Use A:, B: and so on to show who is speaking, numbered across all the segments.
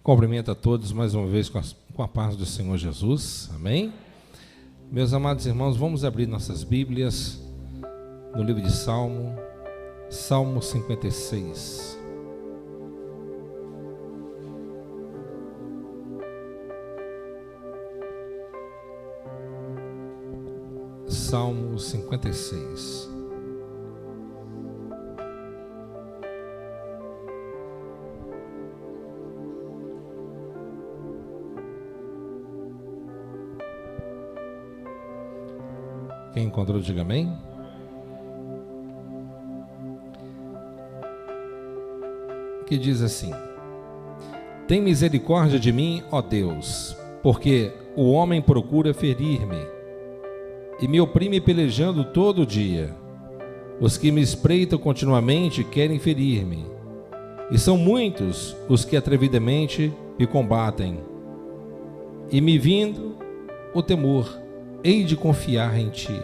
A: Cumprimento a todos mais uma vez com a paz do Senhor Jesus, amém? Meus amados irmãos, vamos abrir nossas Bíblias no livro de Salmo 56. Salmo 56. Quem encontrou, diga amém. Que diz assim: tem misericórdia de mim, ó Deus, porque o homem procura ferir-me e me oprime pelejando todo dia. Os que me espreitam continuamente querem ferir-me, e são muitos os que atrevidamente me combatem. E me vindo o temor, hei de confiar em ti.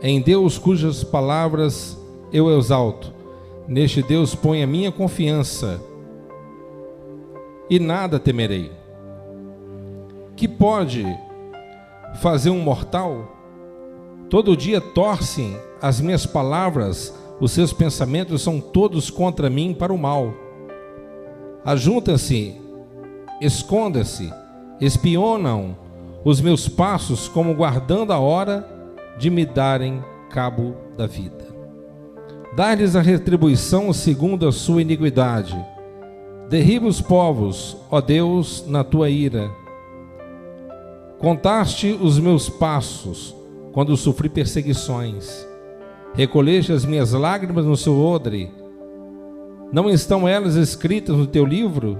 A: Em Deus cujas palavras eu exalto, neste Deus ponho a minha confiança, e nada temerei. Que pode fazer um mortal? Todo dia torcem as minhas palavras, os seus pensamentos são todos contra mim para o mal. Ajuntam-se, escondam-se, espionam os meus passos, como guardando a hora de me darem cabo da vida. Dá-lhes a retribuição segundo a sua iniquidade. Derriba os povos, ó Deus, na tua ira. Contaste os meus passos quando sofri perseguições. Recolheste as minhas lágrimas no seu odre. Não estão elas escritas no teu livro?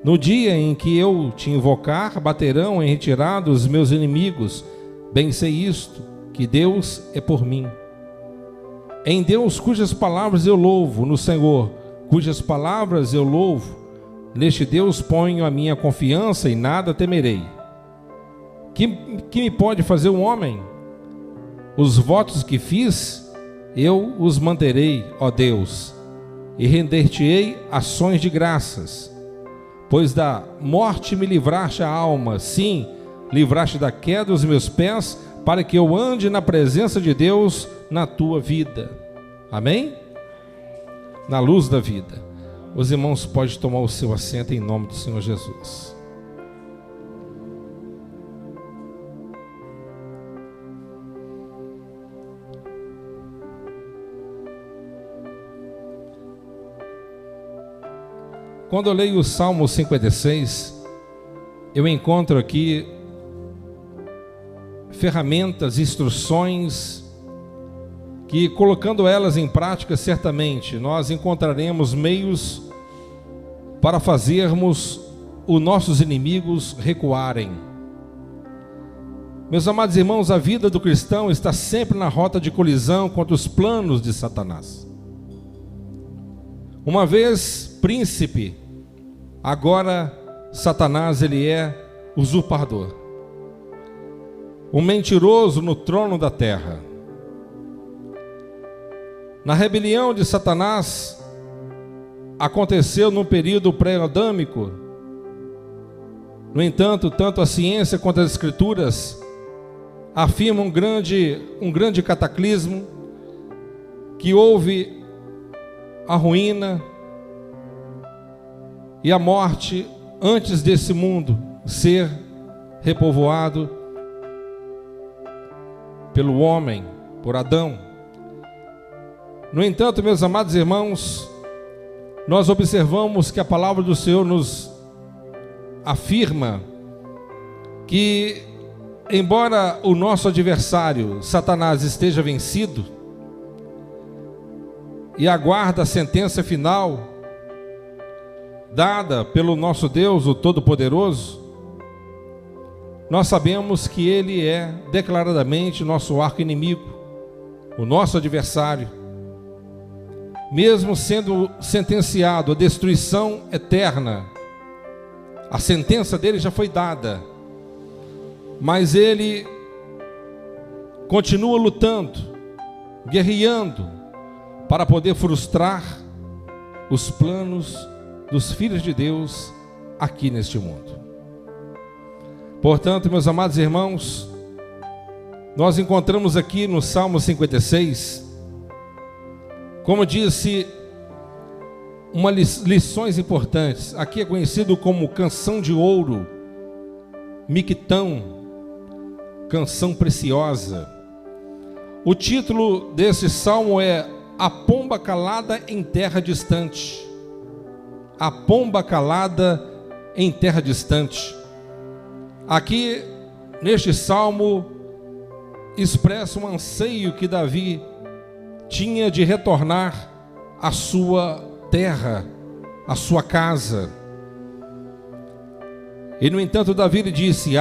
A: No dia em que eu te invocar, baterão em retirada os meus inimigos. Bem sei isto, que Deus é por mim. Em Deus cujas palavras eu louvo, no Senhor cujas palavras eu louvo, neste Deus ponho a minha confiança e nada temerei. Que me pode fazer um homem? Os votos que fiz, eu os manterei, ó Deus, e render-te-ei ações de graças. Pois da morte me livraste a alma, sim, livraste da queda os meus pés, para que eu ande na presença de Deus na tua vida. Amém? Na luz da vida. Os irmãos podem tomar o seu assento em nome do Senhor Jesus. Quando eu leio o Salmo 56, eu encontro aqui ferramentas, instruções, que colocando elas em prática, certamente nós encontraremos meios para fazermos os nossos inimigos recuarem. Meus amados irmãos, a vida do cristão está sempre na rota de colisão contra os planos de Satanás. Uma vez príncipe, agora Satanás, ele é usurpador, um mentiroso no trono da terra. Na rebelião de Satanás, aconteceu no período pré-adâmico. No entanto, tanto a ciência quanto as escrituras afirmam um grande cataclismo, que houve a ruína e a morte antes desse mundo ser repovoado pelo homem, por Adão. No entanto, meus amados irmãos, nós observamos que a palavra do Senhor nos afirma que, embora o nosso adversário, Satanás, esteja vencido e aguarda a sentença final dada pelo nosso Deus, o Todo-Poderoso, nós sabemos que ele é declaradamente nosso arqui-inimigo, o nosso adversário. Mesmo sendo sentenciado à destruição eterna, a sentença dele já foi dada, mas ele continua lutando, guerreando, para poder frustrar os planos dos filhos de Deus aqui neste mundo. Portanto, meus amados irmãos, nós encontramos aqui no Salmo 56, como disse, lições importantes. Aqui é conhecido como canção de ouro, miquitão, canção preciosa. O título desse salmo é A Pomba Calada em Terra Distante. A pomba calada em terra distante. Aqui, neste salmo, expressa um anseio que Davi tinha de retornar à sua terra, à sua casa. E, no entanto, Davi lhe disse: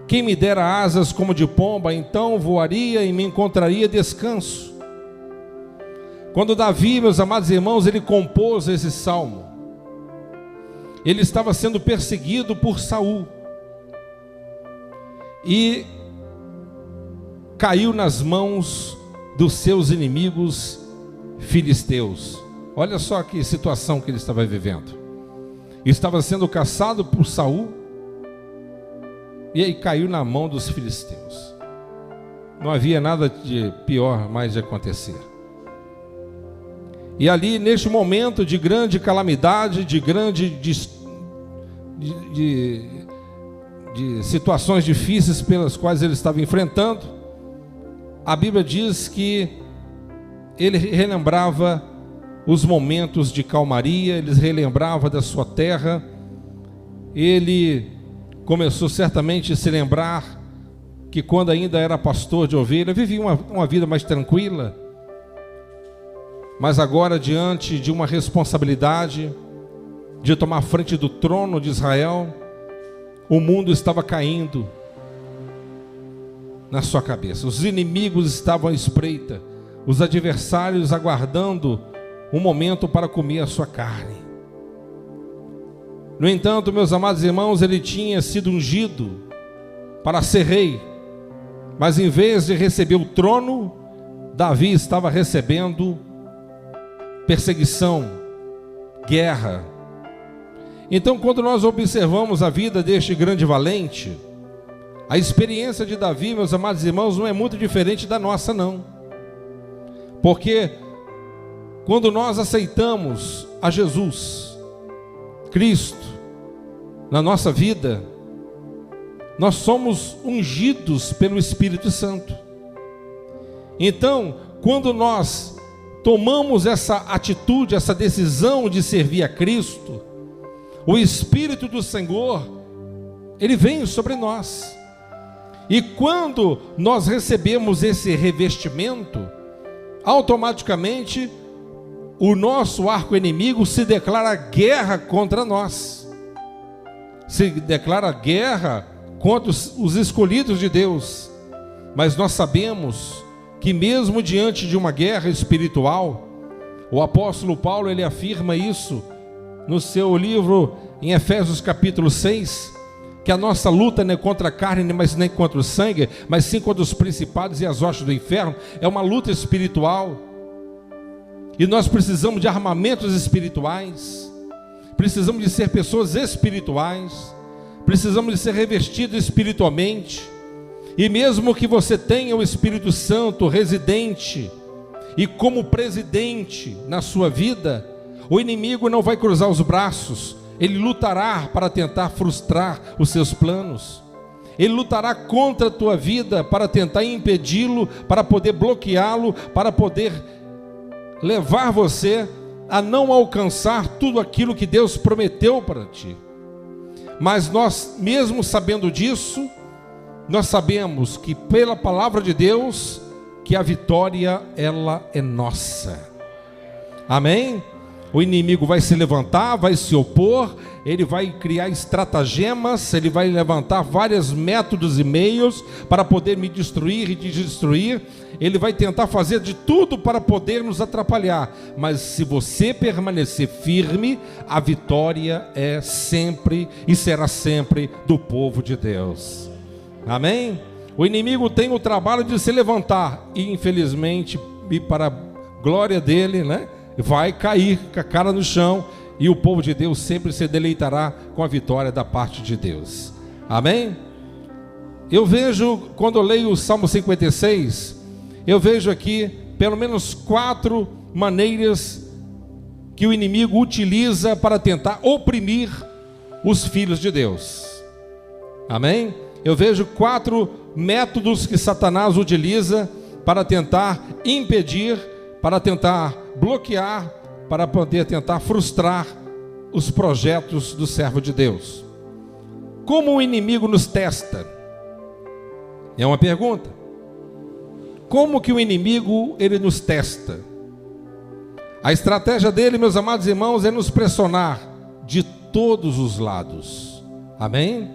A: quem me dera asas como de pomba, então voaria e me encontraria descanso. Quando Davi, meus amados irmãos, ele compôs esse salmo, ele estava sendo perseguido por Saul e caiu nas mãos dos seus inimigos filisteus. Olha só que situação que ele estava vivendo. Estava sendo caçado por Saul e aí caiu na mão dos filisteus. Não havia nada de pior mais de acontecer. E ali, neste momento de grande calamidade, de grande de situações difíceis pelas quais ele estava enfrentando, a Bíblia diz que ele relembrava os momentos de calmaria, ele relembrava da sua terra, ele começou certamente a se lembrar que quando ainda era pastor de ovelha, vivia uma vida mais tranquila, mas agora diante de uma responsabilidade de tomar frente do trono de Israel, o mundo estava caindo na sua cabeça, os inimigos estavam à espreita, os adversários aguardando um momento para comer a sua carne. No entanto, meus amados irmãos, ele tinha sido ungido para ser rei, mas em vez de receber o trono, Davi estava recebendo perseguição, guerra. Então, quando nós observamos a vida deste grande valente, a experiência de Davi, meus amados irmãos, não é muito diferente da nossa, não. Porque quando nós aceitamos a Jesus Cristo na nossa vida, nós somos ungidos pelo Espírito Santo. Então, quando nós tomamos essa atitude, essa decisão de servir a Cristo, o Espírito do Senhor, ele vem sobre nós. E quando nós recebemos esse revestimento, automaticamente o nosso arco inimigo se declara guerra contra nós, se declara guerra contra os escolhidos de Deus. Mas nós sabemos que mesmo diante de uma guerra espiritual, o apóstolo Paulo, ele afirma isso no seu livro em Efésios capítulo 6, que a nossa luta não é contra a carne, mas nem contra o sangue, mas sim contra os principados e as hostes do inferno. É uma luta espiritual, e nós precisamos de armamentos espirituais, precisamos de ser pessoas espirituais, precisamos de ser revestidos espiritualmente. E mesmo que você tenha o Espírito Santo residente e como presidente na sua vida, o inimigo não vai cruzar os braços, ele lutará para tentar frustrar os seus planos, ele lutará contra a tua vida para tentar impedi-lo, para poder bloqueá-lo, para poder levar você a não alcançar tudo aquilo que Deus prometeu para ti. Mas nós, mesmo sabendo disso, nós sabemos que pela palavra de Deus, que a vitória, ela é nossa. Amém? O inimigo vai se levantar, vai se opor, ele vai criar estratagemas, ele vai levantar vários métodos e meios para poder me destruir e te destruir. Ele vai tentar fazer de tudo para poder nos atrapalhar, mas se você permanecer firme, a vitória é sempre e será sempre do povo de Deus. Amém? O inimigo tem o trabalho de se levantar e infelizmente, e para a glória dele, né, vai cair com a cara no chão e o povo de Deus sempre se deleitará com a vitória da parte de Deus. Amém? Eu vejo, quando eu leio o Salmo 56, eu vejo aqui pelo menos 4 maneiras que o inimigo utiliza para tentar oprimir os filhos de Deus. Amém? Eu vejo 4 métodos que Satanás utiliza para tentar impedir, para tentar bloquear, para poder tentar frustrar os projetos do servo de Deus. Como o inimigo nos testa? É uma pergunta. Como que o inimigo, ele nos testa? A estratégia dele, meus amados irmãos, é nos pressionar de todos os lados. Amém?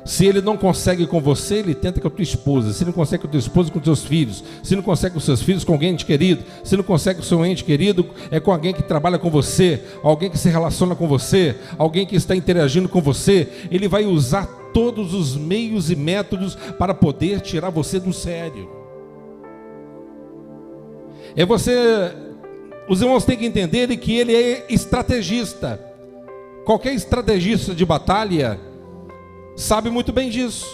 A: Se ele não consegue com você, ele tenta com a tua esposa. Se não consegue com a tua esposa, com os teus filhos. Se não consegue com os seus filhos, com alguém ente querido. Se não consegue com o seu ente querido, é com alguém que trabalha com você, alguém que se relaciona com você, alguém que está interagindo com você. Ele vai usar todos os meios e métodos para poder tirar você do sério. Os irmãos têm que entender que ele é estrategista. Qualquer estrategista de batalha sabe muito bem disso,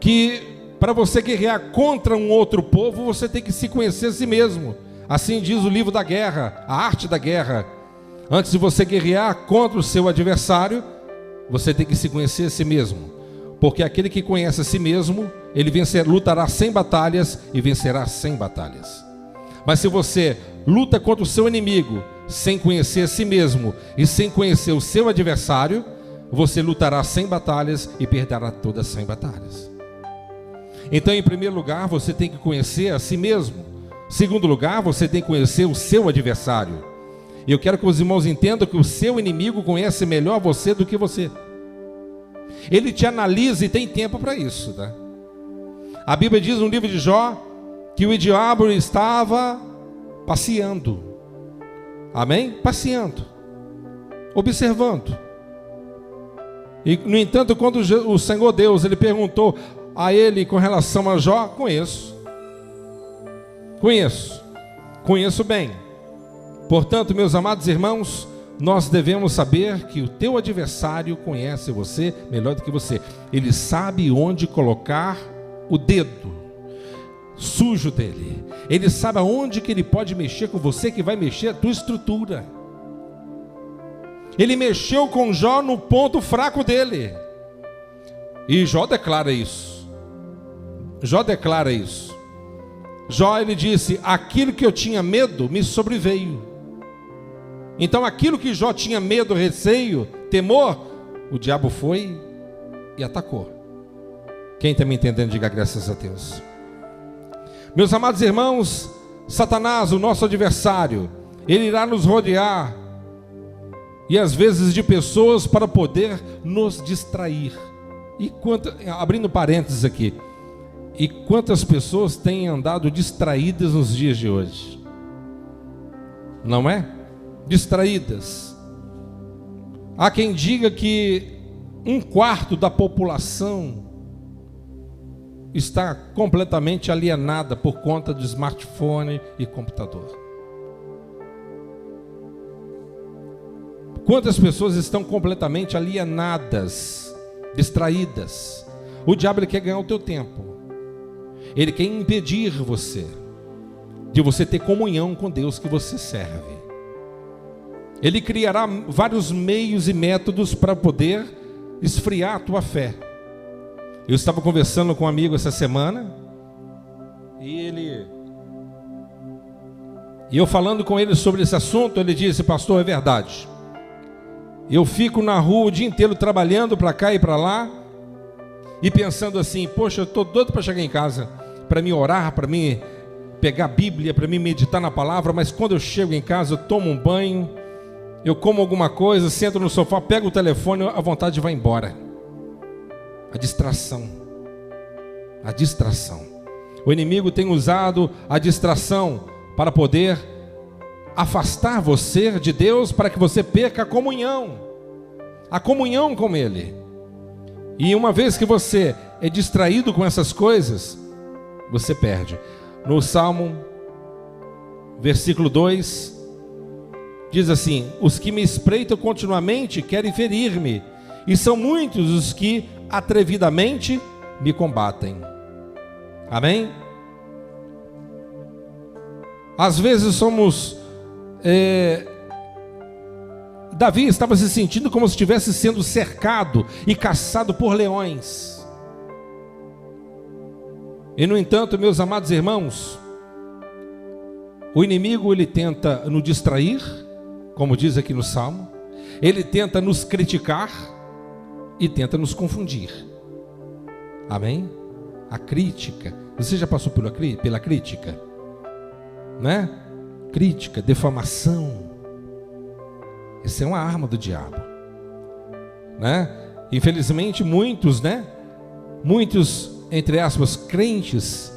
A: que para você guerrear contra um outro povo, você tem que se conhecer a si mesmo. Assim diz o livro da guerra, a arte da guerra. Antes de você guerrear contra o seu adversário, você tem que se conhecer a si mesmo, porque aquele que conhece a si mesmo, ele lutará 100 batalhas e vencerá 100 batalhas. Mas se você luta contra o seu inimigo sem conhecer a si mesmo e sem conhecer o seu adversário, você lutará 100 batalhas e perderá todas 100 batalhas. Então, em primeiro lugar, você tem que conhecer a si mesmo. Em segundo lugar, você tem que conhecer o seu adversário. E eu quero que os irmãos entendam que o seu inimigo conhece melhor você do que você. Ele te analisa e tem tempo para isso, tá? A Bíblia diz no livro de Jó que o diabo estava passeando. Amém? Passeando, observando. E, no entanto, quando o Senhor Deus, ele perguntou a ele com relação a Jó, conheço bem. Portanto, meus amados irmãos, nós devemos saber que o teu adversário conhece você melhor do que você. Ele sabe onde colocar o dedo sujo dele. Ele sabe aonde que ele pode mexer com você, que vai mexer a tua estrutura. Ele mexeu com Jó no ponto fraco dele. E Jó declara isso. Jó, ele disse: aquilo que eu tinha medo me sobreveio. Então aquilo que Jó tinha medo, receio, temor, o diabo foi e atacou. Quem está me entendendo, diga graças a Deus. Meus amados irmãos, Satanás, o nosso adversário, ele irá nos rodear, e às vezes de pessoas para poder nos distrair. Abrindo parênteses aqui, e quantas pessoas têm andado distraídas nos dias de hoje? Não é? Distraídas. Há quem diga que 1/4 da população está completamente alienada por conta do smartphone e computador. Quantas pessoas estão completamente alienadas, distraídas? O diabo, ele quer ganhar o teu tempo. Ele quer impedir você de você ter comunhão com Deus que você serve. Ele criará vários meios e métodos para poder esfriar a tua fé. Eu estava conversando com um amigo essa semana, e eu falando com ele sobre esse assunto, ele disse: pastor, é verdade. Eu fico na rua o dia inteiro trabalhando para cá e para lá, e pensando assim: poxa, eu estou doido para chegar em casa, para me orar, para me pegar a Bíblia, para me meditar na palavra, mas quando eu chego em casa, eu tomo um banho, eu como alguma coisa, sento no sofá, pego o telefone, a vontade vai embora. A distração. O inimigo tem usado a distração para poder afastar você de Deus, para que você perca a comunhão com Ele. E uma vez que você é distraído com essas coisas, você perde. No Salmo, versículo 2, Diz assim: os que me espreitam continuamente querem ferir-me, e são muitos os que atrevidamente me combatem. Amém? Às vezes somos... Davi estava se sentindo como se estivesse sendo cercado e caçado por leões. E no entanto, meus amados irmãos, o inimigo ele tenta nos distrair, como diz aqui no Salmo, ele tenta nos criticar e tenta nos confundir. Amém? A crítica, você já passou pela crítica? Né? Crítica, defamação. Essa é uma arma do diabo, né? Infelizmente muitos, entre aspas, crentes,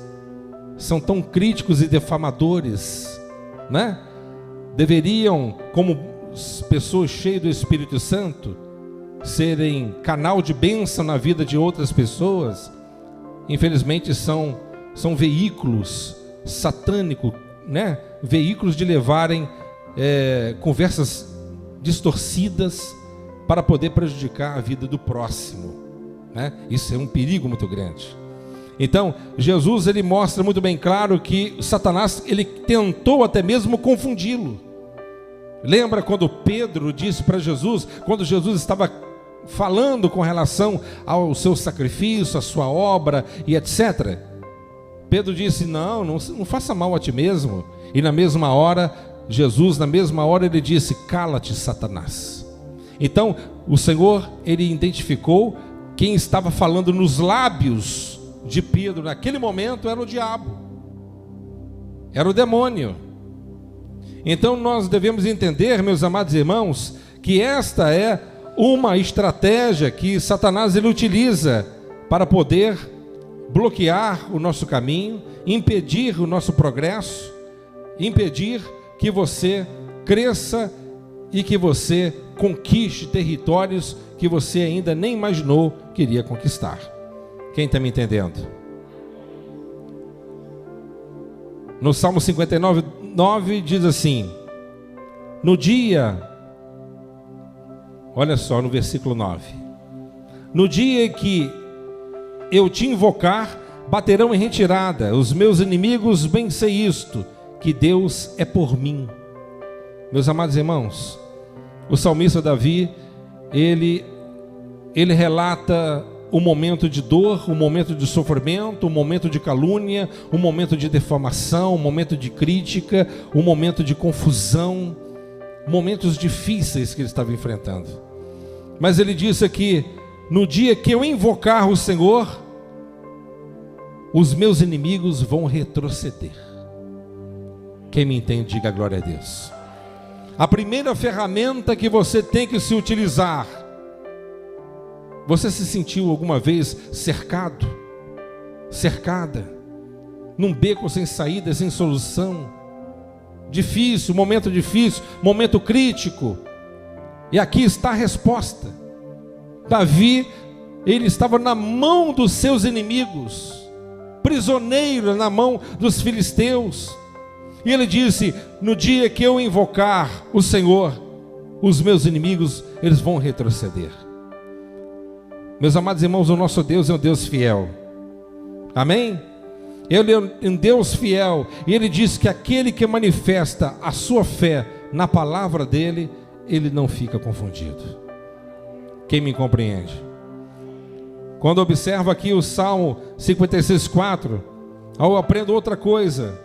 A: são tão críticos e defamadores, né? Deveriam, como pessoas cheias do Espírito Santo, serem canal de bênção na vida de outras pessoas. Infelizmente são veículos satânicos, né? Veículos de levarem conversas distorcidas para poder prejudicar a vida do próximo, né? Isso é um perigo muito grande. Então Jesus ele mostra muito bem claro que Satanás ele tentou até mesmo confundi-lo. Lembra quando Pedro disse para Jesus, quando Jesus estava falando com relação ao seu sacrifício, a sua obra e etc. Pedro disse: não faça mal a ti mesmo. E na mesma hora Jesus, ele disse: cala-te, Satanás. Então o Senhor ele identificou quem estava falando nos lábios de Pedro naquele momento era o diabo, era o demônio. Então nós devemos entender, meus amados irmãos, que esta é uma estratégia que Satanás ele utiliza para poder bloquear o nosso caminho, impedir o nosso progresso, impedir que você cresça e que você conquiste territórios que você ainda nem imaginou que iria conquistar. Quem está me entendendo? No Salmo 59:9 diz assim: no dia, olha só no versículo 9: no dia que eu te invocar, baterão em retirada, os meus inimigos, bem sei isto, que Deus é por mim. Meus amados irmãos, o salmista Davi, ele relata um momento de dor, um momento de sofrimento, um momento de calúnia, um momento de defamação, um momento de crítica, um momento de confusão, momentos difíceis que ele estava enfrentando. Mas ele disse aqui: no dia que eu invocar o Senhor, os meus inimigos vão retroceder. Quem me entende, diga glória a Deus. A primeira ferramenta que você tem que se utilizar. Você se sentiu alguma vez cercado? Cercada? Num beco sem saída, sem solução? Difícil, momento crítico. E aqui está a resposta. Davi, ele estava na mão dos seus inimigos, prisioneiro na mão dos filisteus. E ele disse: no dia que eu invocar o Senhor, os meus inimigos, eles vão retroceder. Meus amados irmãos, o nosso Deus é um Deus fiel. Amém? Ele é um Deus fiel. E ele diz que aquele que manifesta a sua fé na palavra dele, ele não fica confundido. Quem me compreende? Quando observo aqui o Salmo 56:4, eu aprendo outra coisa.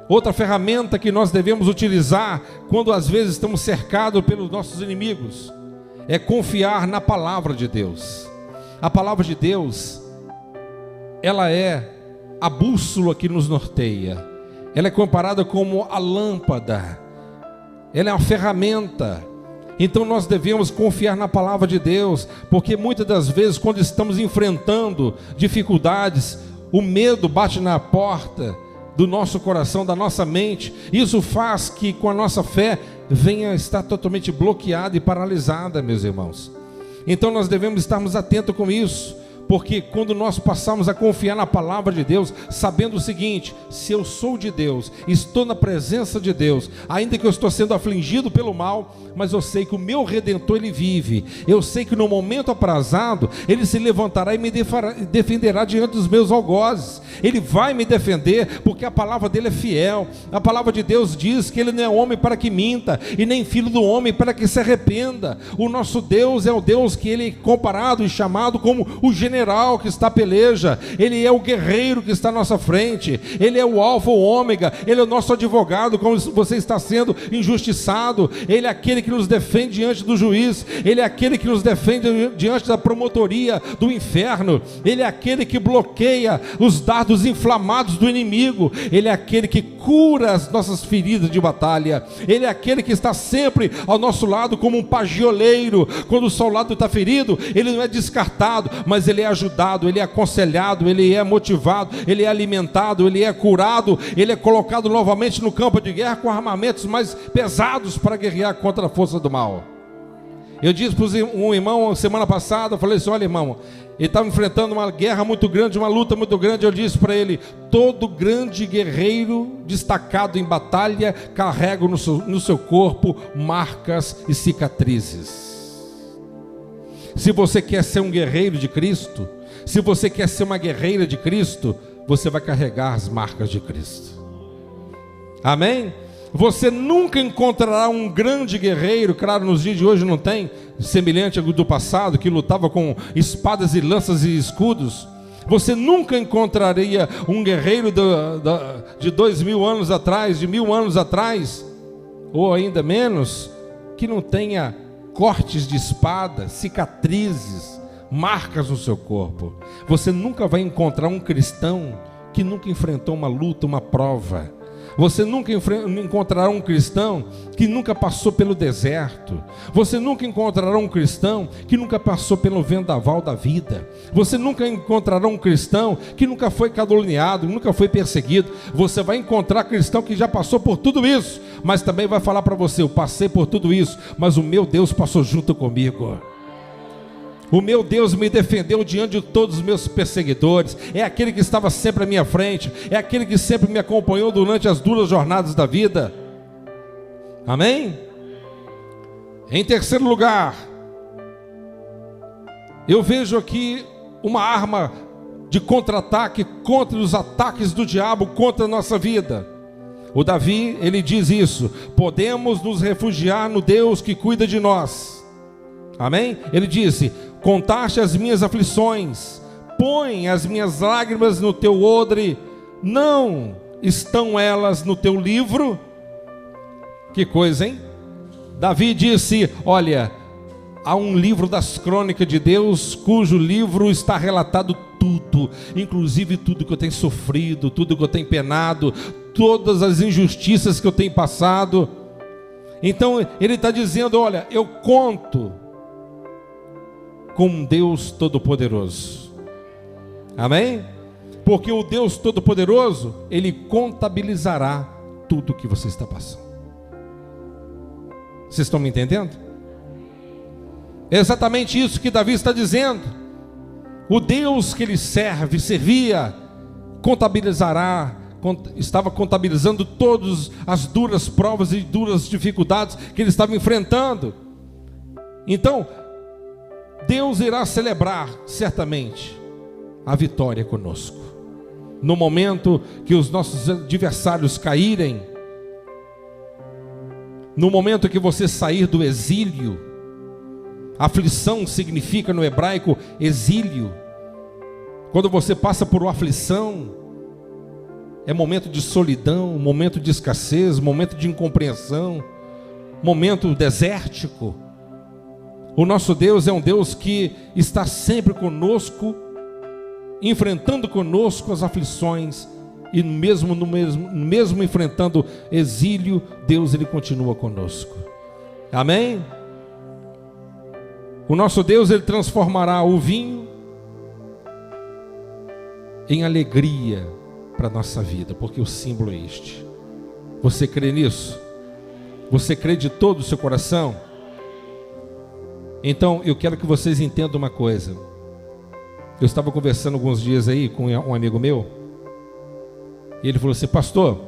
A: Outra ferramenta que nós devemos utilizar quando às vezes estamos cercados pelos nossos inimigos é confiar na palavra de Deus. A palavra de Deus, ela é a bússola que nos norteia. Ela é comparada como a lâmpada. Ela é uma ferramenta. Então nós devemos confiar na palavra de Deus, porque muitas das vezes quando estamos enfrentando dificuldades, o medo bate na porta do nosso coração, da nossa mente. Isso faz que com a nossa fé venha a estar totalmente bloqueada e paralisada, meus irmãos. Então nós devemos estarmos atentos com isso, Porque quando nós passamos a confiar na palavra de Deus, sabendo o seguinte: se eu sou de Deus, estou na presença de Deus, ainda que eu estou sendo afligido pelo mal, mas eu sei que o meu Redentor, Ele vive. Eu sei que no momento aprazado, Ele se levantará e me defenderá diante dos meus algozes. Ele vai me defender, porque a palavra dele é fiel. A palavra de Deus diz que Ele não é homem para que minta, e nem filho do homem para que se arrependa. O nosso Deus é o Deus que Ele é comparado e chamado como o general que está à peleja. Ele é o guerreiro que está à nossa frente. Ele é o alfa, o ômega. Ele é o nosso advogado quando você está sendo injustiçado. Ele é aquele que nos defende diante do juiz. Ele é aquele que nos defende diante da promotoria do inferno. Ele é aquele que bloqueia os dardos inflamados do inimigo. Ele é aquele que cura as nossas feridas de batalha. Ele é aquele que está sempre ao nosso lado como um pagioleiro. Quando o soldado está ferido, ele não é descartado, mas ele é ajudado, ele é aconselhado, ele é motivado, ele é alimentado, ele é curado, ele é colocado novamente no campo de guerra com armamentos mais pesados para guerrear contra a força do mal. Eu disse para um irmão semana passada, eu falei assim: olha, irmão, ele estava enfrentando uma guerra muito grande, uma luta muito grande. Eu disse para ele: todo grande guerreiro destacado em batalha carrega no seu corpo marcas e cicatrizes. Se você quer ser um guerreiro de Cristo, se você quer ser uma guerreira de Cristo, você vai carregar as marcas de Cristo. Amém? Você nunca encontrará um grande guerreiro, claro, nos dias de hoje não tem, semelhante ao do passado, que lutava com espadas e lanças e escudos. Você nunca encontraria um guerreiro de 2000 anos atrás, de 1000 anos atrás, ou ainda menos, que não tenha cortes de espada, cicatrizes, marcas no seu corpo. Você nunca vai encontrar um cristão que nunca enfrentou uma luta, uma prova. Você nunca encontrará um cristão que nunca passou pelo deserto. Você nunca encontrará um cristão que nunca passou pelo vendaval da vida. Você nunca encontrará um cristão que nunca foi caluniado, nunca foi perseguido. Você vai encontrar cristão que já passou por tudo isso, mas também vai falar para você: eu passei por tudo isso, mas o meu Deus passou junto comigo. O meu Deus me defendeu diante de todos os meus perseguidores. É aquele que estava sempre à minha frente. É aquele que sempre me acompanhou durante as duras jornadas da vida. Amém? Em terceiro lugar, eu vejo aqui uma arma de contra-ataque contra os ataques do diabo contra a nossa vida. O Davi, ele diz isso: podemos nos refugiar no Deus que cuida de nós. Amém? Ele disse: contaste as minhas aflições, põe as minhas lágrimas no teu odre, não estão elas no teu livro? Que coisa, hein? Davi disse: olha, há um livro das crônicas de Deus, cujo livro está relatado tudo, inclusive tudo que eu tenho sofrido, tudo que eu tenho penado, todas as injustiças que eu tenho passado. Então ele está dizendo: olha, eu conto com um Deus Todo-Poderoso. Amém? Porque o Deus Todo-Poderoso, Ele contabilizará tudo que você está passando. Vocês estão me entendendo? É exatamente isso que Davi está dizendo. O Deus que ele servia, contabilizará, estava contabilizando todas as duras provas e duras dificuldades que ele estava enfrentando. Então, Deus irá celebrar certamente a vitória conosco. No momento que os nossos adversários caírem, no momento que você sair do exílio, aflição significa no hebraico exílio. Quando você passa por uma aflição, é momento de solidão, momento de escassez, momento de incompreensão, momento desértico. O nosso Deus é um Deus que está sempre conosco, enfrentando conosco as aflições, e mesmo enfrentando exílio, Deus ele continua conosco. Amém? O nosso Deus ele transformará o vinho em alegria para a nossa vida, porque o símbolo é este. Você crê nisso? Você crê de todo o seu coração? Então eu quero que vocês entendam uma coisa: Eu estava conversando alguns dias aí com um amigo meu, e ele falou assim: pastor,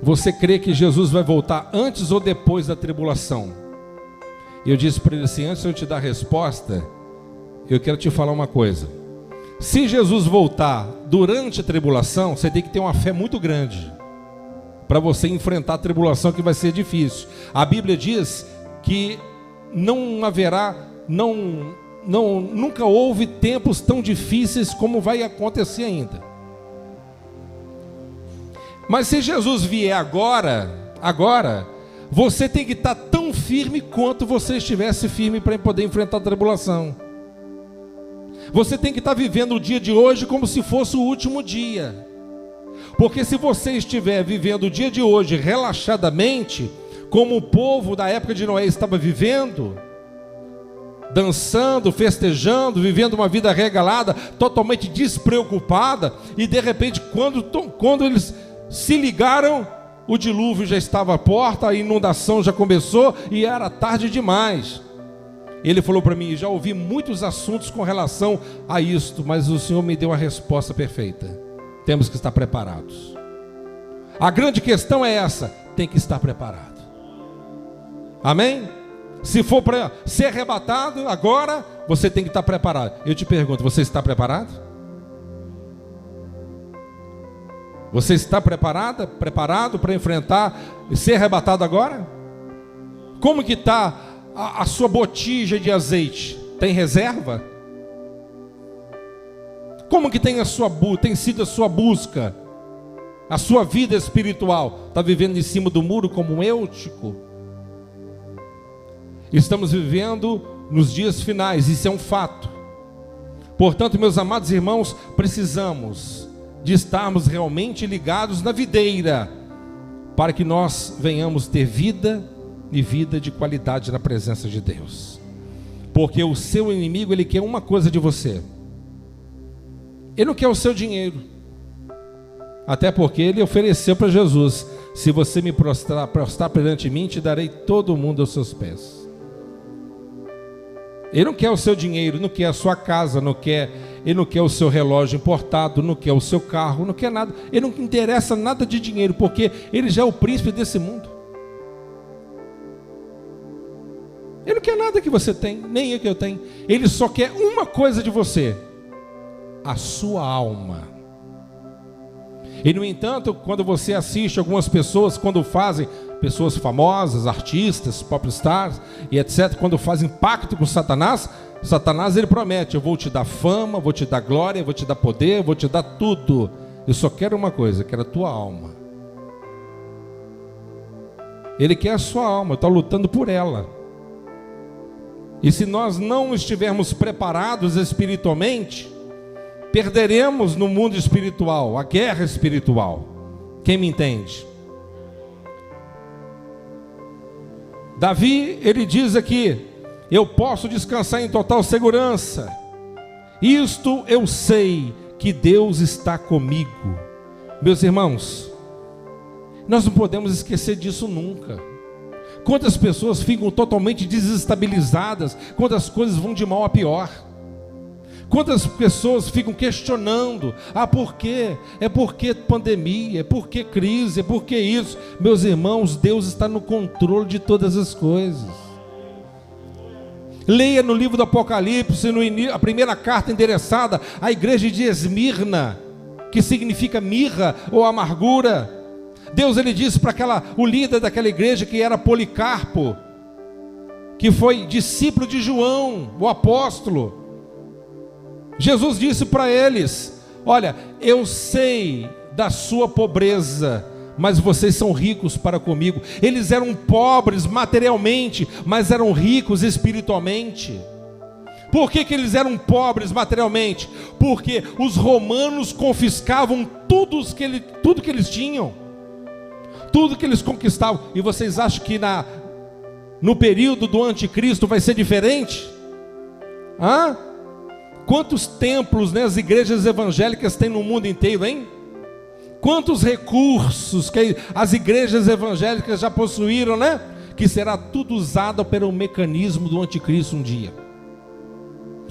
A: você crê que Jesus vai voltar antes ou depois da tribulação? E eu disse para ele assim: antes de eu te dar a resposta, eu quero te falar uma coisa. Se Jesus voltar durante a tribulação, você tem que ter uma fé muito grande para você enfrentar a tribulação, que vai ser difícil. A Bíblia diz que não haverá, nunca houve tempos tão difíceis como vai acontecer ainda. Mas se Jesus vier agora, você tem que estar tão firme quanto você estivesse firme para poder enfrentar a tribulação. Você tem que estar vivendo o dia de hoje como se fosse o último dia. Porque se você estiver vivendo o dia de hoje relaxadamente, como o povo da época de Noé estava vivendo, dançando, festejando, vivendo uma vida regalada, totalmente despreocupada, e de repente quando eles se ligaram, o dilúvio já estava à porta, a inundação já começou e era tarde demais. Ele falou para mim: já ouvi muitos assuntos com relação a isto, mas o Senhor me deu a resposta perfeita. Temos que estar preparados. A grande questão é essa: tem que estar preparado. Amém? Se for para ser arrebatado agora, você tem que estar preparado. Eu te pergunto: você está preparado? Você está preparado para enfrentar e ser arrebatado agora? Como que está a sua botija de azeite? Tem reserva? Como que tem sido a sua busca? A sua vida espiritual? Está vivendo em cima do muro como um Eutico? Estamos vivendo nos dias finais, isso é um fato. Portanto, meus amados irmãos, precisamos de estarmos realmente ligados na videira, para que nós venhamos ter vida, e vida de qualidade na presença de Deus. Porque o seu inimigo, ele quer uma coisa de você: ele não quer o seu dinheiro. Até porque ele ofereceu para Jesus: se você me prostrar perante mim, te darei todo o mundo aos seus pés. Ele não quer o seu dinheiro, não quer a sua casa, ele não quer o seu relógio importado, não quer o seu carro, não quer nada. Ele não interessa nada de dinheiro, porque ele já é o príncipe desse mundo. Ele não quer nada que você tem, nem eu que eu tenho. Ele só quer uma coisa de você: a sua alma. E no entanto, quando você assiste algumas pessoas, quando fazem, pessoas famosas, artistas, popstars e etc., quando fazem pacto com Satanás, ele promete: eu vou te dar fama, vou te dar glória, vou te dar poder, vou te dar tudo. Eu só quero uma coisa: quero a tua alma. Ele quer a sua alma, está lutando por ela. E se nós não estivermos preparados espiritualmente, perderemos no mundo espiritual, a guerra espiritual. Quem me entende? Davi, ele diz aqui: eu posso descansar em total segurança. Isto eu sei, que Deus está comigo. Meus irmãos, nós não podemos esquecer disso nunca. Quantas pessoas ficam totalmente desestabilizadas quando as coisas vão de mal a pior? Quantas pessoas ficam questionando: por quê? É porque pandemia, é porque crise, é porque isso. Meus irmãos, Deus está no controle de todas as coisas. Leia no livro do Apocalipse, a primeira carta endereçada à igreja de Esmirna, que significa mirra ou amargura. Deus, ele disse para o líder daquela igreja, que era Policarpo, que foi discípulo de João, o apóstolo. Jesus disse para eles: olha, eu sei da sua pobreza, mas vocês são ricos para comigo. Eles eram pobres materialmente, mas eram ricos espiritualmente. Por que eles eram pobres materialmente? Porque os romanos confiscavam tudo que eles tinham, tudo que eles conquistavam. E vocês acham que no período do anticristo vai ser diferente? Quantos templos, as igrejas evangélicas têm no mundo inteiro, hein? Quantos recursos que as igrejas evangélicas já possuíram, Que será tudo usado pelo mecanismo do anticristo um dia.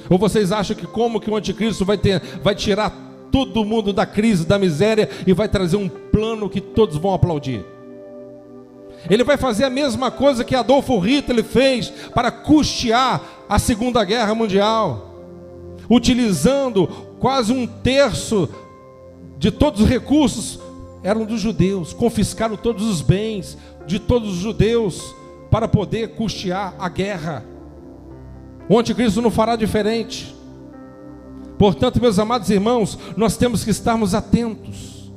A: Ou vocês acham que como que o anticristo vai tirar todo mundo da crise, da miséria, e vai trazer um plano que todos vão aplaudir? Ele vai fazer a mesma coisa que Adolfo Hitler fez para custear a Segunda Guerra Mundial, utilizando quase 1/3 de todos os recursos eram dos judeus. Confiscaram todos os bens de todos os judeus para poder custear a guerra. O anticristo não fará diferente. Portanto, meus amados irmãos, nós temos que estarmos atentos,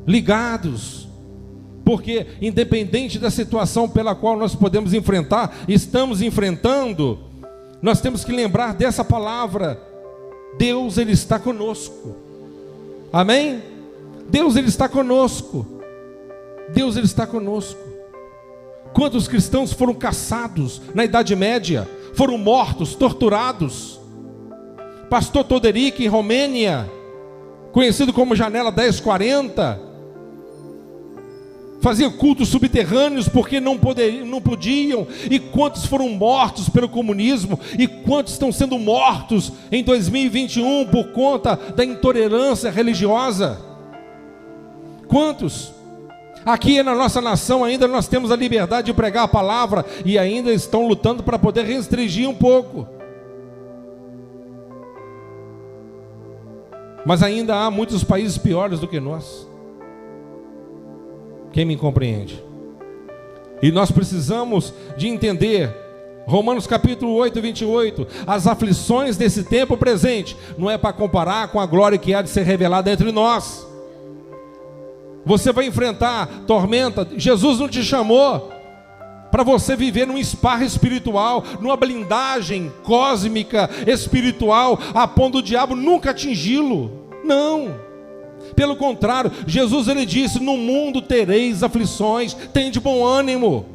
A: ligados, porque independente da situação pela qual nós podemos enfrentar, estamos enfrentando, nós temos que lembrar dessa palavra: Deus, Ele está conosco. Amém? Deus, Ele está conosco. Deus, Ele está conosco. Quantos cristãos foram caçados na Idade Média, foram mortos, torturados? Pastor Toderick, em Romênia, conhecido como Janela 1040, fazia cultos subterrâneos porque não podiam. E quantos foram mortos pelo comunismo? E quantos estão sendo mortos em 2021 por conta da intolerância religiosa? Quantos? Aqui na nossa nação ainda nós temos a liberdade de pregar a palavra e ainda estão lutando para poder restringir um pouco. Mas ainda há muitos países piores do que nós. Quem me compreende? E nós precisamos de entender, Romanos capítulo 8, 28, as aflições desse tempo presente, não é para comparar com a glória que há de ser revelada entre nós. Você vai enfrentar tormenta. Jesus não te chamou para você viver num spa espiritual, numa blindagem cósmica espiritual, a ponto do diabo nunca atingi-lo. Não. Pelo contrário, Jesus, Ele disse: no mundo tereis aflições, tende bom ânimo.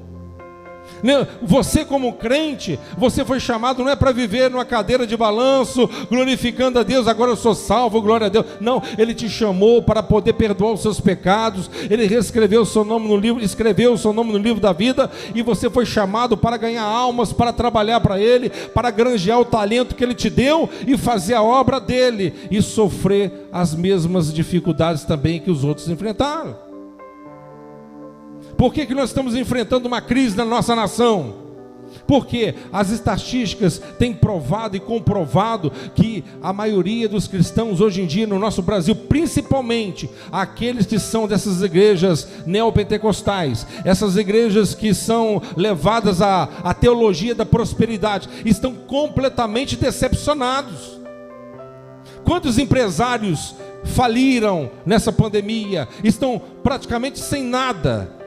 A: Você como crente, você foi chamado não é para viver numa cadeira de balanço, glorificando a Deus, agora eu sou salvo, glória a Deus. Não, Ele te chamou para poder perdoar os seus pecados. Ele escreveu o seu nome no livro da vida, e você foi chamado para ganhar almas, para trabalhar para Ele, para granjear o talento que Ele te deu e fazer a obra dEle, e sofrer as mesmas dificuldades também que os outros enfrentaram. Por que nós estamos enfrentando uma crise na nossa nação? Porque as estatísticas têm provado e comprovado que a maioria dos cristãos hoje em dia no nosso Brasil, principalmente aqueles que são dessas igrejas neopentecostais, essas igrejas que são levadas à teologia da prosperidade, estão completamente decepcionados. Quantos empresários faliram nessa pandemia, estão praticamente sem nada?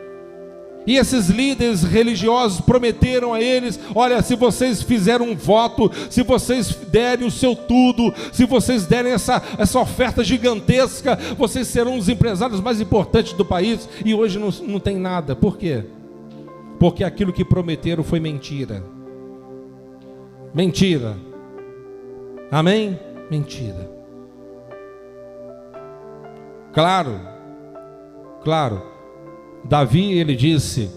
A: E esses líderes religiosos prometeram a eles: olha, se vocês fizerem um voto, se vocês derem o seu tudo, se vocês derem essa oferta gigantesca, vocês serão os empresários mais importantes do país. E hoje não tem nada. Por quê? Porque aquilo que prometeram foi mentira. Mentira. Amém? Mentira. Claro. Davi, ele disse: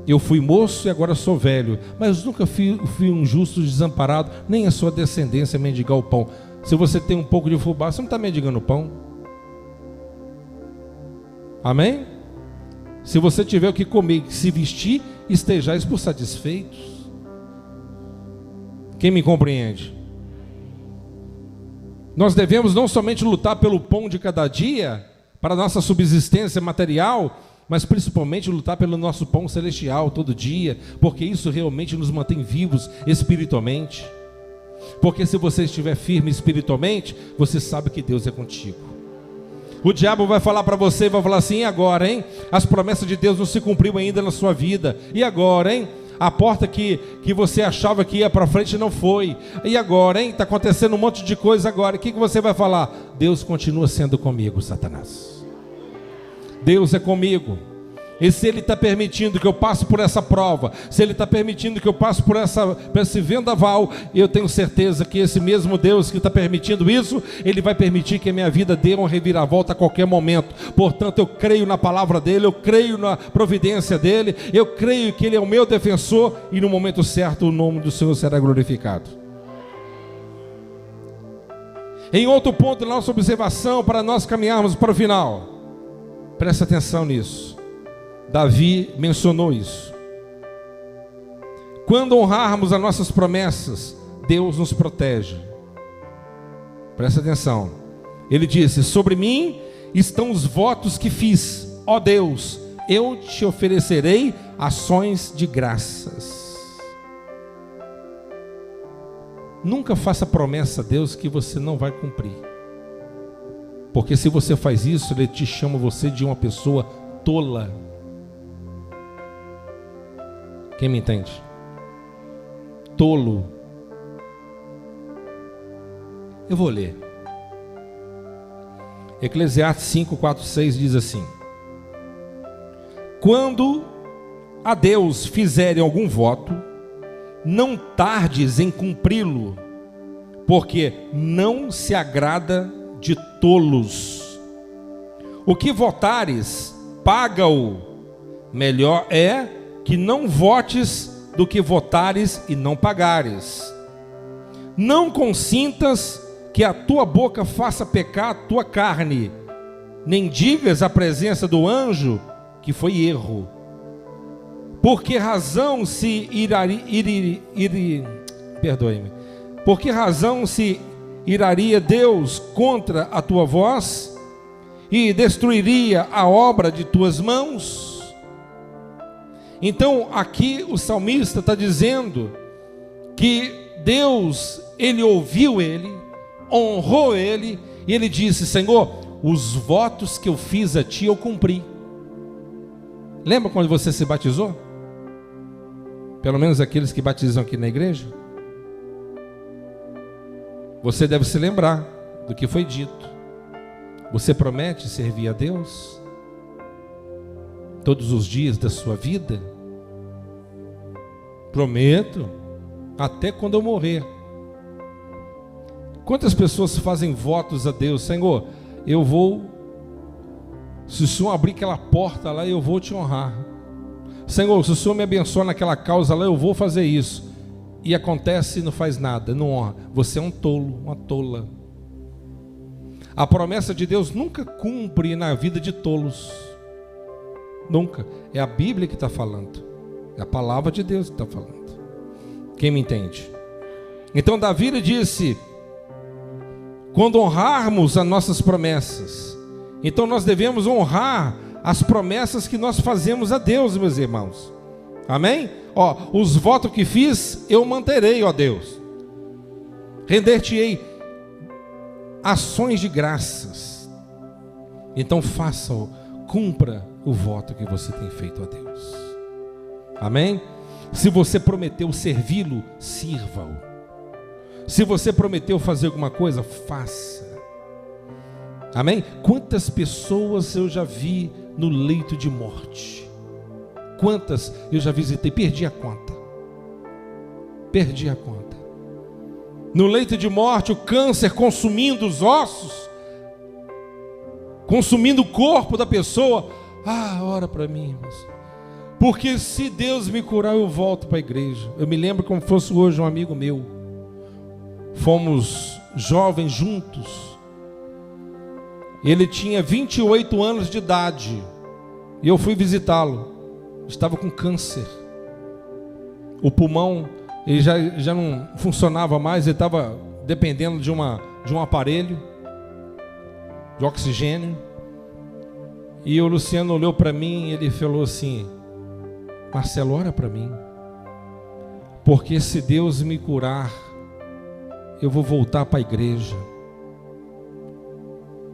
A: eu fui moço e agora sou velho, mas nunca fui um justo desamparado, nem a sua descendência mendigar o pão. Se você tem um pouco de fubá, você não está mendigando pão. Amém? Se você tiver o que comer e se vestir, estejais por satisfeitos. Quem me compreende? Nós devemos não somente lutar pelo pão de cada dia, para a nossa subsistência material, mas principalmente lutar pelo nosso pão celestial todo dia, porque isso realmente nos mantém vivos espiritualmente. Porque se você estiver firme espiritualmente, você sabe que Deus é contigo. O diabo vai falar para você, vai falar assim: e agora, hein? As promessas de Deus não se cumpriram ainda na sua vida. E agora, hein? A porta que você achava que ia para frente não foi. E agora, hein? Está acontecendo um monte de coisa agora. O que você vai falar? Deus continua sendo comigo, Satanás. Deus é comigo. E se Ele está permitindo que eu passe por essa prova, se Ele está permitindo que eu passe por esse vendaval, eu tenho certeza que esse mesmo Deus que está permitindo isso, Ele vai permitir que a minha vida dê uma reviravolta a qualquer momento. Portanto, eu creio na palavra dEle, eu creio na providência dEle, eu creio que Ele é o meu defensor, e no momento certo o nome do Senhor será glorificado. Em outro ponto da nossa observação, para nós caminharmos para o final, presta atenção nisso. Davi mencionou isso. Quando honrarmos as nossas promessas, Deus nos protege. Presta atenção. Ele disse: sobre mim estão os votos que fiz, ó Deus, eu te oferecerei ações de graças. Nunca faça promessa a Deus que você não vai cumprir, porque se você faz isso, Ele te chama você de uma pessoa tola. Quem me entende? Tolo. Eu vou ler. Eclesiastes 5, 4, 6 diz assim: quando a Deus fizerem algum voto, não tardes em cumpri-lo, porque não se agrada de tolos. O que votares, paga-o. Melhor é que não votes do que votares e não pagares. Não consintas que a tua boca faça pecar a tua carne, nem digas à presença do anjo que foi erro. Por que razão se Por que razão se iraria Deus contra a tua voz e destruiria a obra de tuas mãos? Então aqui o salmista está dizendo que Deus, Ele ouviu ele, honrou ele, e ele disse: Senhor, os votos que eu fiz a ti eu cumpri. Lembra quando você se batizou? Pelo menos aqueles que batizam aqui na igreja. Você deve se lembrar do que foi dito. Você promete servir a Deus todos os dias da sua vida? Prometo, até quando eu morrer. Quantas pessoas fazem votos a Deus? Senhor, eu vou, se o Senhor abrir aquela porta lá, eu vou te honrar. Senhor, se o Senhor me abençoar naquela causa lá, eu vou fazer isso. E acontece e não faz nada, não honra. Você é um tolo, uma tola. A promessa de Deus nunca cumpre na vida de tolos. Nunca. É a Bíblia que está falando. É a palavra de Deus que está falando. Quem me entende? Então Davi disse: quando honrarmos as nossas promessas, então nós devemos honrar as promessas que nós fazemos a Deus, meus irmãos. Amém? Ó, os votos que fiz, eu manterei, ó Deus. Render-te-ei ações de graças. Então faça-o, cumpra o voto que você tem feito a Deus. Amém? Se você prometeu servi-lo, sirva-o. Se você prometeu fazer alguma coisa, faça. Amém? Quantas pessoas eu já vi no leito de morte? Quantas eu já visitei? Perdi a conta. Perdi a conta. No leito de morte, o câncer consumindo os ossos, consumindo o corpo da pessoa. Ah, ora para mim, irmãos. Porque se Deus me curar, eu volto para a igreja. Eu me lembro como fosse hoje um amigo meu. Fomos jovens juntos. Ele tinha 28 anos de idade. E eu fui visitá-lo. Estava com câncer. O pulmão, ele já não funcionava mais. Ele estava dependendo de um aparelho de oxigênio. E o Luciano olhou para mim e ele falou assim: Marcelo, ora para mim, porque se Deus me curar, eu vou voltar para a igreja.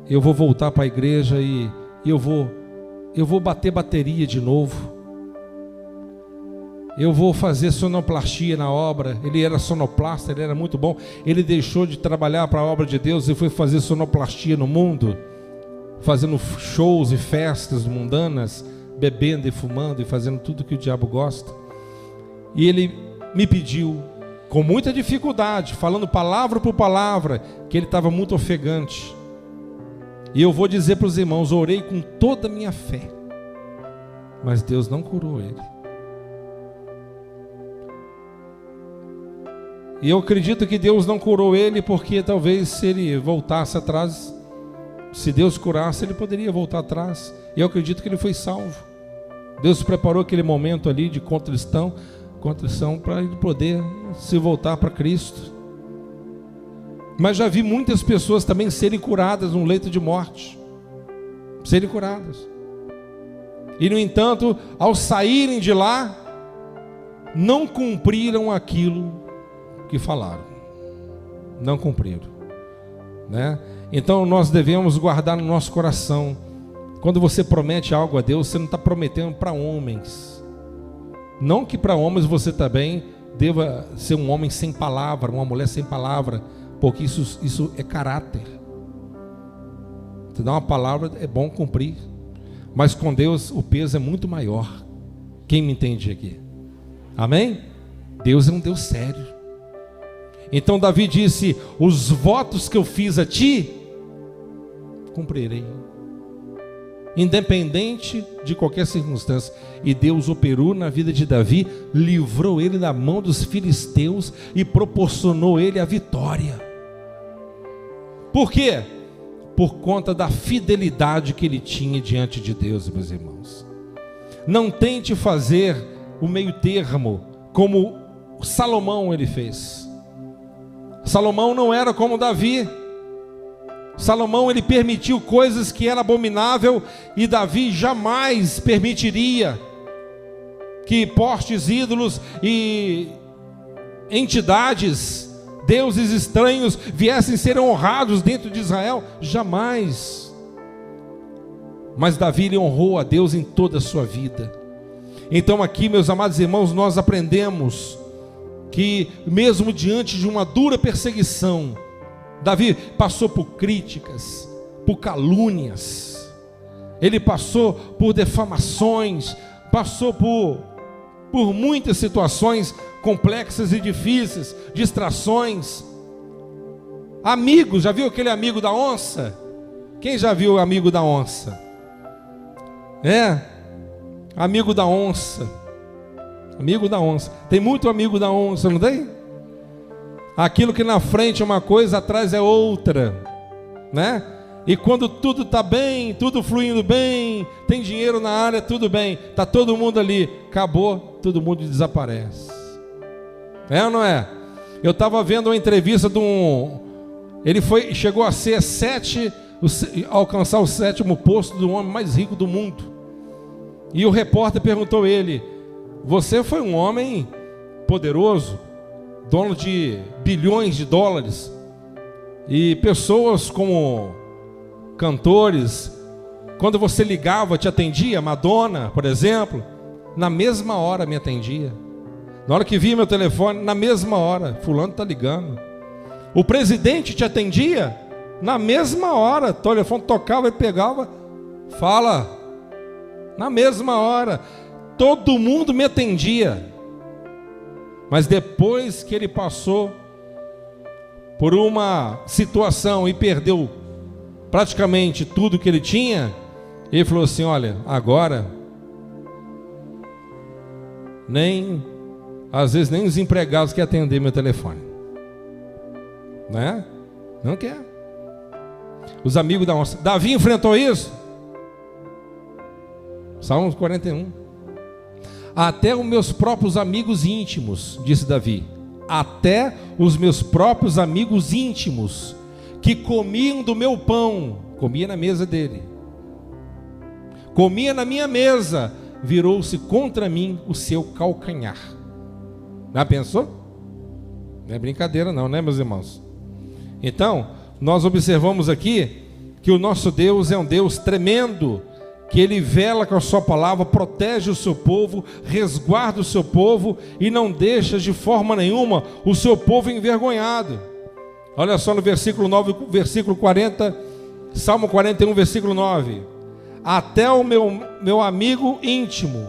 A: Eu vou voltar para a igreja e eu vou bater bateria de novo. Eu vou fazer sonoplastia na obra. Ele era sonoplasta, ele era muito bom. Ele deixou de trabalhar para a obra de Deus e foi fazer sonoplastia no mundo, fazendo shows e festas mundanas, bebendo e fumando e fazendo tudo que o diabo gosta. E ele me pediu, com muita dificuldade, falando palavra por palavra, que ele estava muito ofegante. E eu vou dizer para os irmãos, orei com toda a minha fé, mas Deus não curou ele. E eu acredito que Deus não curou ele porque talvez se ele voltasse atrás, se Deus curasse, ele poderia voltar atrás. E eu acredito que ele foi salvo. Deus preparou aquele momento ali de contrição para ele poder se voltar para Cristo. Mas já vi muitas pessoas também serem curadas no leito de morte. Serem curadas. E no entanto, ao saírem de lá, não cumpriram aquilo que falaram. Não cumpriram, né? Então nós devemos guardar no nosso coração. Quando você promete algo a Deus, você não está prometendo para homens. Não que para homens você também deva ser um homem sem palavra, uma mulher sem palavra, porque isso é caráter. Você dá uma palavra, é bom cumprir. Mas com Deus o peso é muito maior. Quem me entende aqui? Amém? Deus é um Deus sério. Então Davi disse: os votos que eu fiz a ti, cumprirei, independente de qualquer circunstância. E Deus operou na vida de Davi, livrou ele da mão dos filisteus e proporcionou ele a vitória. Por quê? Por conta da fidelidade que ele tinha diante de Deus, meus irmãos. Não tente fazer o meio termo, como Salomão ele fez. Salomão não era como Davi. Salomão ele permitiu coisas que eram abominável, e Davi jamais permitiria que postes ídolos e entidades, deuses estranhos viessem ser honrados dentro de Israel. Jamais. Mas Davi ele honrou a Deus em toda a sua vida. Então aqui, meus amados irmãos, nós aprendemos que mesmo diante de uma dura perseguição, Davi passou por críticas, por calúnias, ele passou por defamações, passou por muitas situações complexas e difíceis, distrações. Amigos, já viu aquele amigo da onça? Quem já viu o amigo da onça? Amigo da onça. Amigo da onça. Tem muito amigo da onça, não tem? Aquilo que na frente é uma coisa, atrás é outra, né? E quando tudo está bem, tudo fluindo bem, tem dinheiro na área, tudo bem, está todo mundo ali, acabou, todo mundo desaparece. É ou não é? Eu estava vendo uma entrevista de ele chegou a ser alcançar o 7º posto do homem mais rico do mundo. E o repórter perguntou a ele: você foi um homem poderoso, dono de bilhões de dólares, e pessoas como cantores, quando você ligava, te atendia? Madonna, por exemplo, na mesma hora me atendia. Na hora que via meu telefone, na mesma hora, fulano está ligando. O presidente te atendia? Na mesma hora, o telefone tocava e pegava, fala, na mesma hora. Todo mundo me atendia. Mas depois que ele passou por uma situação e perdeu praticamente tudo que ele tinha, ele falou assim: olha, agora às vezes nem os empregados querem atender meu telefone, né? Não quer. Os amigos da onça. Davi enfrentou isso. Salmo 41. Até os meus próprios amigos íntimos, disse Davi, até os meus próprios amigos íntimos, que comiam do meu pão, comia na mesa dele, comia na minha mesa, virou-se contra mim o seu calcanhar. Já pensou? Não é brincadeira não, né, meus irmãos? Então, nós observamos aqui que o nosso Deus é um Deus tremendo, que Ele vela com a sua palavra, protege o seu povo, resguarda o seu povo e não deixa de forma nenhuma o seu povo envergonhado. Olha só no versículo 9, versículo 40, Salmo 41, versículo 9. Até o meu amigo íntimo,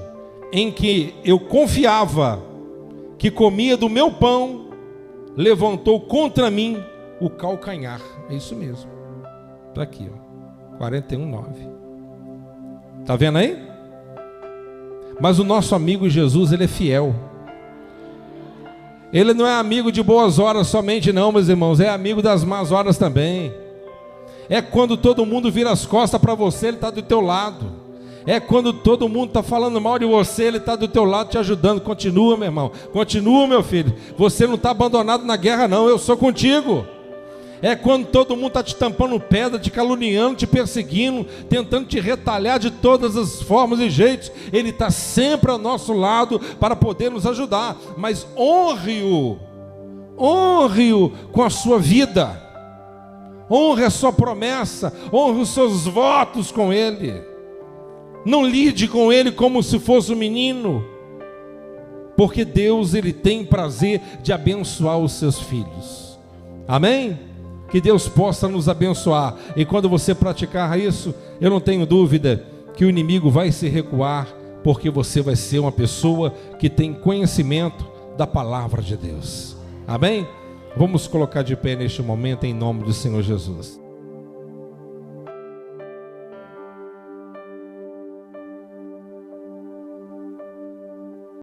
A: em que eu confiava, que comia do meu pão, levantou contra mim o calcanhar. É isso mesmo. Está aqui, ó, 41, 9. Está vendo aí? Mas o nosso amigo Jesus, ele é fiel. Ele não é amigo de boas horas somente não, meus irmãos, é amigo das más horas também. É quando todo mundo vira as costas para você, Ele está do teu lado. É quando todo mundo está falando mal de você, Ele está do teu lado te ajudando. Continua, meu irmão, continua, meu filho. Você não está abandonado na guerra não, eu sou contigo. É quando todo mundo está te tampando pedra, te caluniando, te perseguindo, tentando te retalhar de todas as formas e jeitos. Ele está sempre ao nosso lado para poder nos ajudar. Mas honre-o com a sua vida. Honre a sua promessa, honre os seus votos com Ele. Não lide com Ele como se fosse um menino. Porque Deus, Ele tem prazer de abençoar os seus filhos. Amém? Que Deus possa nos abençoar. E quando você praticar isso, eu não tenho dúvida que o inimigo vai se recuar, porque você vai ser uma pessoa que tem conhecimento da palavra de Deus. Amém? Vamos colocar de pé neste momento em nome do Senhor Jesus.